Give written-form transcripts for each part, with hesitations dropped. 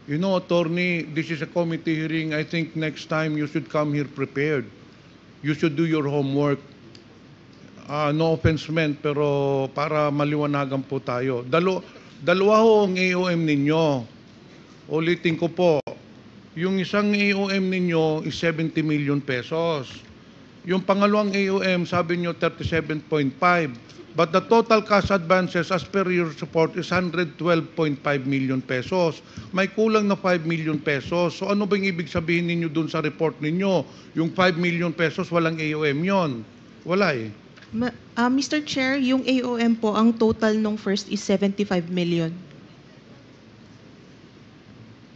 You know, attorney, this is a committee hearing. I think next time you should come here prepared. You should do your homework. No offense meant, pero para maliwanagan po tayo. Dalawa ho ang AOM ninyo. Ulitin ko po, yung isang AOM ninyo is 70 million pesos. Yung pangalawang AOM, sabi nyo 37.5. But the total cash advances as per your report is 112.5 million pesos. May kulang na 5 million pesos. So ano bang ibig sabihin ninyo dun sa report ninyo? Yung 5 million pesos, walang AOM yon. Wala eh. Mr. Chair, yung AOM po, ang total nung first is 75 million.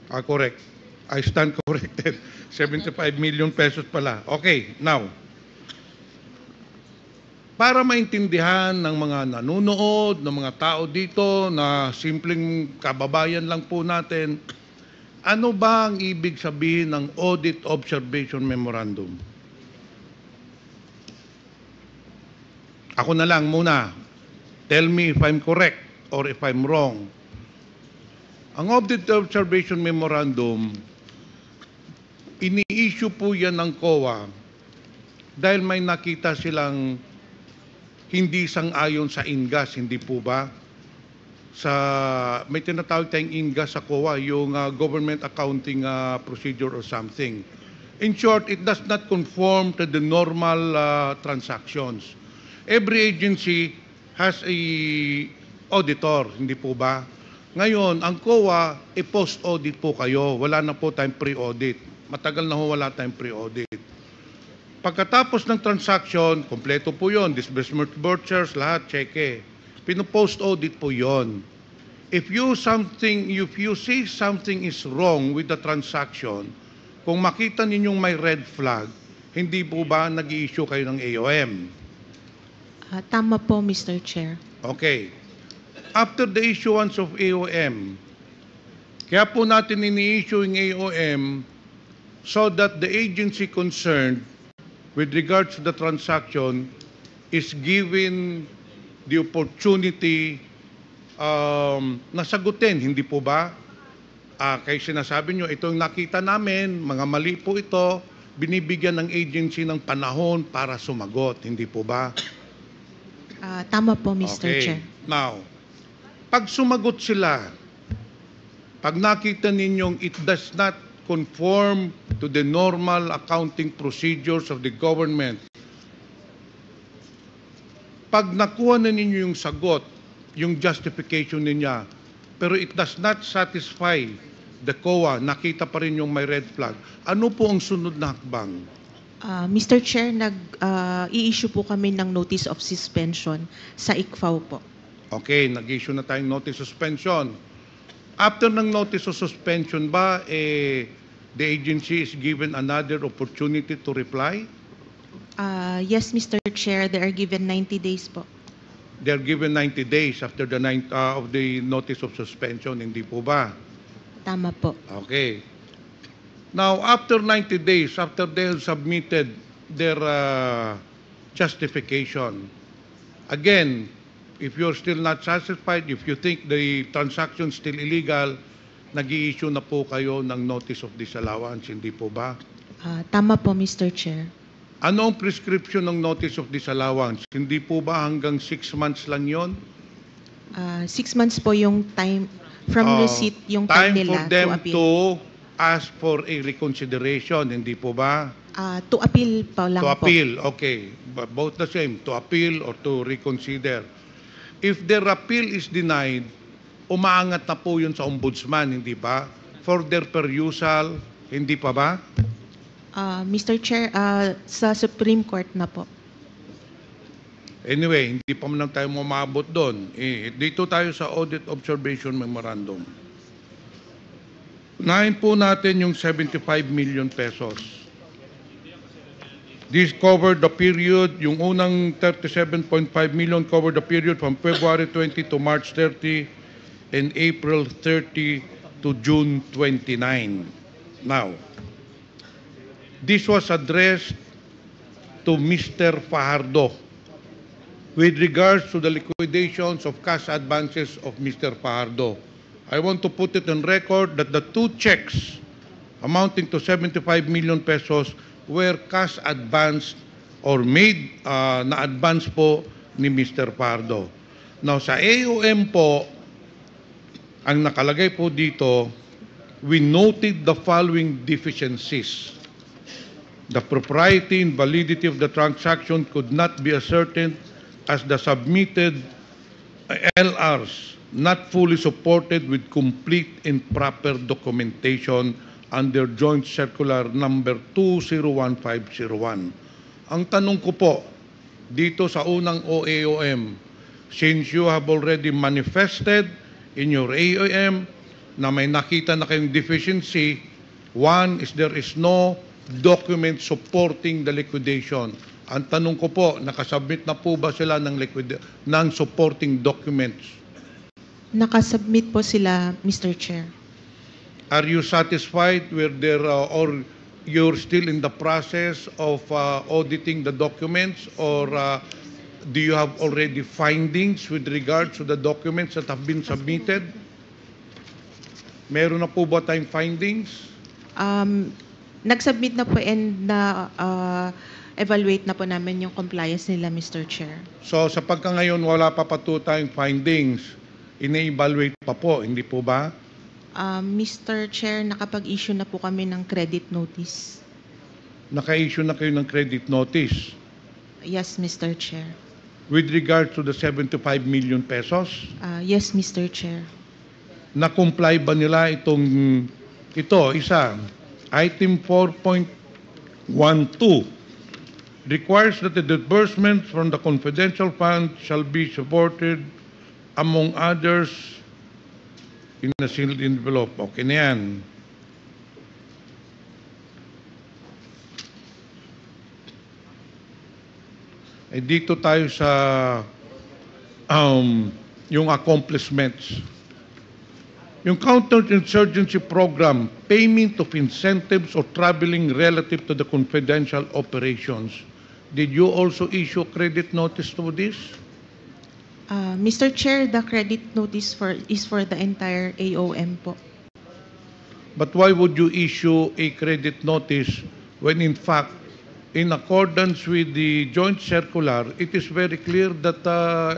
Correct. I stand corrected. 75 million pesos pala. Okay, now. Para maintindihan ng mga nanonood, ng mga tao dito na simpleng kababayan lang po natin, ano ba ang ibig sabihin ng Audit Observation Memorandum? Ako na lang muna. Tell me if I'm correct or if I'm wrong. Ang Audit Observation Memorandum, ini-issue po yan ng COA dahil may nakita silang hindi sang-ayon sa INGAS, hindi po ba? May tinatawag tayong INGAS sa COA, yung Government Accounting Procedure or something. In short, it does not conform to the normal transactions. Every agency has a auditor, hindi po ba? Ngayon, ang COA, post-audit po kayo. Wala na po tayong pre-audit. Matagal na ho wala tayong pre-audit. Pagkatapos ng transaction, kompleto po yon, disbursement vouchers, lahat, cheque. Pino-post-audit po yon. If you see something is wrong with the transaction, kung makita ninyong may red flag, hindi po ba nag-i-issue kayo ng AOM? Tama po, Mr. Chair. Okay. After the issuance of AOM, kaya po natin ini-issue yung AOM so that the agency concerned with regards to the transaction is given the opportunity na sagutin, hindi po ba? Kaya sinasabi nyo, ito yung nakita namin, mga mali po ito, binibigyan ng agency ng panahon para sumagot, hindi po ba? Tama po, Mr. Okay. Chair. Now, pag sumagot sila, pag nakita ninyong it does not conform to the normal accounting procedures of the government, pag nakuha na ninyo yung sagot, yung justification niya, pero it does not satisfy the COA, nakita pa rin yung may red flag, ano po ang sunod na hakbang? Mr. Chair, i-issue po kami ng notice of suspension sa ICFAO po. Okay, nag-issue na tayong notice of suspension. After ng notice of suspension ba, the agency is given another opportunity to reply? Yes, Mr. Chair, they are given 90 days po. They are given 90 days after the of the notice of suspension, hindi po ba? Tama po. Okay. Now, after 90 days, after they have submitted their justification, again, if you're still not satisfied, if you think the transaction is still illegal, nag-i-issue na po kayo ng notice of disallowance, hindi po ba? Tama po, Mr. Chair. Ano ang prescription ng notice of disallowance? Hindi po ba hanggang 6 months lang yon? 6 months po yung time from receipt, yung time nila for them to appeal. to ask for a reconsideration, hindi po ba? To appeal pa lang To po. appeal, okay. But both the same, to appeal or to reconsider. If their appeal is denied, umaangat na po yun sa ombudsman, hindi ba? For their perusal, hindi pa ba? Mr. Chair, sa Supreme Court na po. Anyway, hindi pa man tayo mamabot doon. Dito tayo sa Audit Observation Memorandum. Unahin po natin yung 75 million pesos. This covered the period, yung unang 37.5 million covered the period from February 20 to March 30 and April 30 to June 29. Now, this was addressed to Mr. Fajardo with regards to the liquidations of cash advances of Mr. Fajardo. I want to put it on record that the two checks amounting to 75 million pesos were cash advanced or made na advance po ni Mr. Pardo. Now, sa AOM po, ang nakalagay po dito, we noted the following deficiencies. The propriety and validity of the transaction could not be ascertained as the submitted LRs not fully supported with complete and proper documentation under Joint Circular number 201501. Ang tanong ko po, dito sa unang OAOM, since you have already manifested in your AOM na may nakita na kayong deficiency, one is there is no document supporting the liquidation. Ang tanong ko po, nakasubmit na po ba sila ng supporting documents? Nakasubmit po sila, Mr. Chair. Are you satisfied with their or you're still in the process of auditing the documents, or do you have already findings with regards to the documents that have been submitted? Meron na po ba tayong findings? Nag-submit na po and evaluate na po namin yung compliance nila, Mr. Chair. So sa pagka-ngayon, wala pa po tayong findings. Ine-evaluate pa po, hindi po ba? Mr. Chair, nakapag-issue na po kami ng credit notice. Naka-issue na kayo ng credit notice Yes, Mr. Chair. with regard to the 75 million pesos. Yes, Mr. Chair. Na-comply ba nila isa, item 4.12 requires that the disbursements from the confidential fund shall be supported, among others, in a sealed envelope. Okay na yan. Dito tayo sa yung accomplishments. Yung counterinsurgency program, payment of incentives or traveling relative to the confidential operations. Did you also issue credit notice to this? Mr. Chair, the credit notice is for the entire AOM po. But why would you issue a credit notice when in fact, in accordance with the joint circular, it is very clear that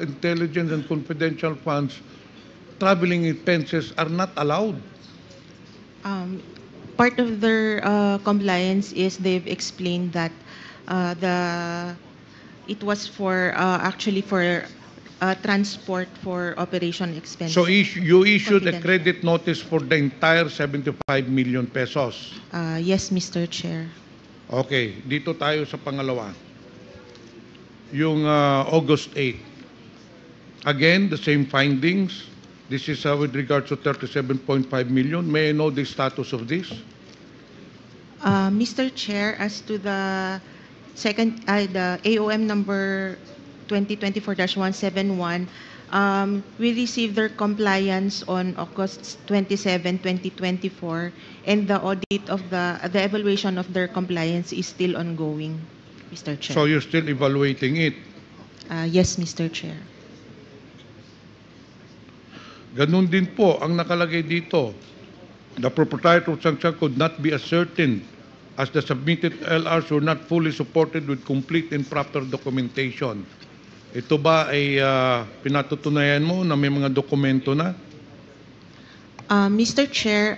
intelligence and confidential funds traveling expenses are not allowed? Part of their compliance is they've explained that it was for actually for transport for operation expenses. So you issued a Confidential. credit notice for the entire 75 million pesos. Yes, Mr. Chair. Okay, dito tayo sa pangalawa. Yung August 8. Again, the same findings. This is with regards to 37.5 million. May I know the status of this? Mr. Chair, as to the the AOM number 2024-171, we received their compliance on August 27, 2024, and the audit of the evaluation of their compliance is still ongoing, Mr. Chair. So you're still evaluating it. Yes, Mr. Chair. Ganun din po ang nakalagay dito. The proprietary sanction could not be ascertained as the submitted LRs were not fully supported with complete and proper documentation. Ito ba ay pinatutunayan mo na may mga dokumento na? Mr. Chair,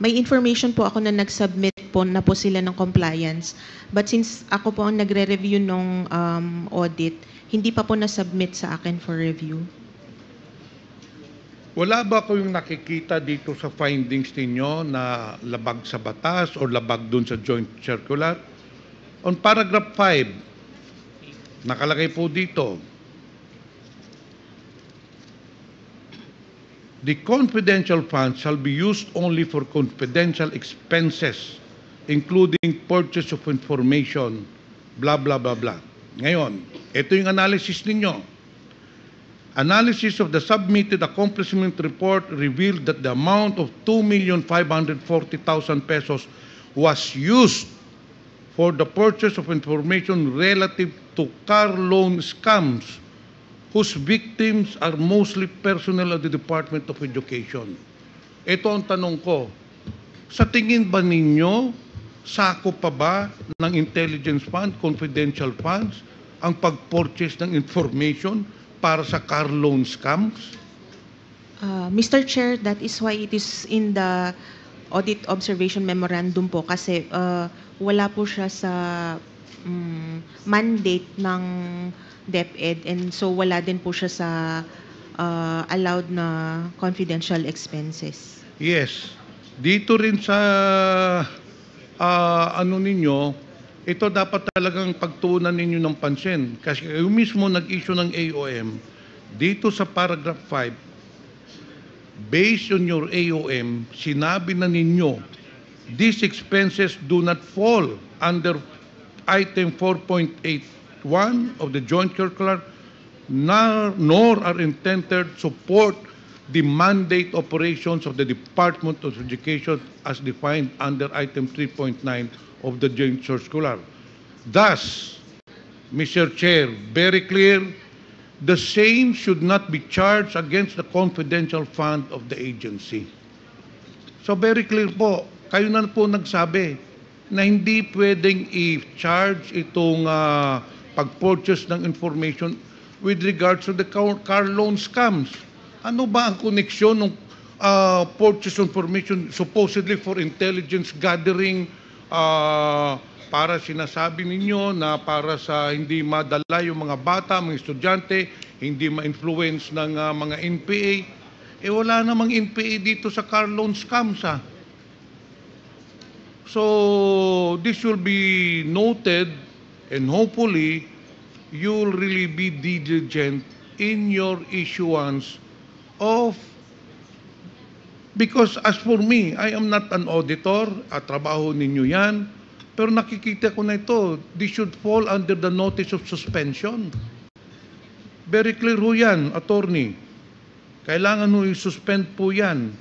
may information po ako na nag-submit po na po sila ng compliance. But since ako po ang nagre-review ng audit, hindi pa po na-submit sa akin for review. Wala ba kayong nakikita dito sa findings ninyo na labag sa batas o labag dun sa joint circular? On paragraph 5, nakalagay po dito, the confidential funds shall be used only for confidential expenses, including purchase of information, blah, blah, blah, blah. Ngayon, ito yung analysis ninyo. Analysis of the submitted accomplishment report revealed that the amount of 2,540,000 pesos was used for the purchase of information relative to car loan scams whose victims are mostly personnel of the Department of Education. Ito ang tanong ko, sa tingin ba ninyo, sakop pa ba ng intelligence fund, confidential funds, ang pag-purchase ng information para sa car loan scams? Mr. Chair, that is why it is in the audit observation memorandum po kasi wala po siya sa mandate ng DepEd and so wala din po siya sa allowed na confidential expenses. Yes. Dito rin sa ano ninyo, ito dapat talagang pagtuunan ninyo ng pansin. Kasi kayo mismo nag-issue ng AOM, dito sa paragraph 5, based on your AOM, sinabi na ninyo, these expenses do not fall under item 4.81 of the Joint Circular, nor are intended to support the mandate operations of the Department of Education as defined under item 3.9 of the Joint Circular. Thus, Mr. Chair, very clear, the same should not be charged against the confidential fund of the agency. So very clear po, kayo na po nagsabi na hindi pwedeng i-charge itong pag-purchase ng information with regards to the car loan scams. Ano ba ang koneksyon ng purchase information supposedly for intelligence gathering para sinasabi ninyo na para sa hindi madala yung mga bata, mga estudyante, hindi ma-influence ng mga NPA. Wala namang NPA dito sa car loan scams So this will be noted and hopefully you will really be diligent in your issuance of, because as for me, I am not an auditor, at trabaho ninyo yan, pero nakikita ko na ito, this should fall under the notice of suspension. Very clear ho yan, attorney. Kailangan ho i-suspend po yan.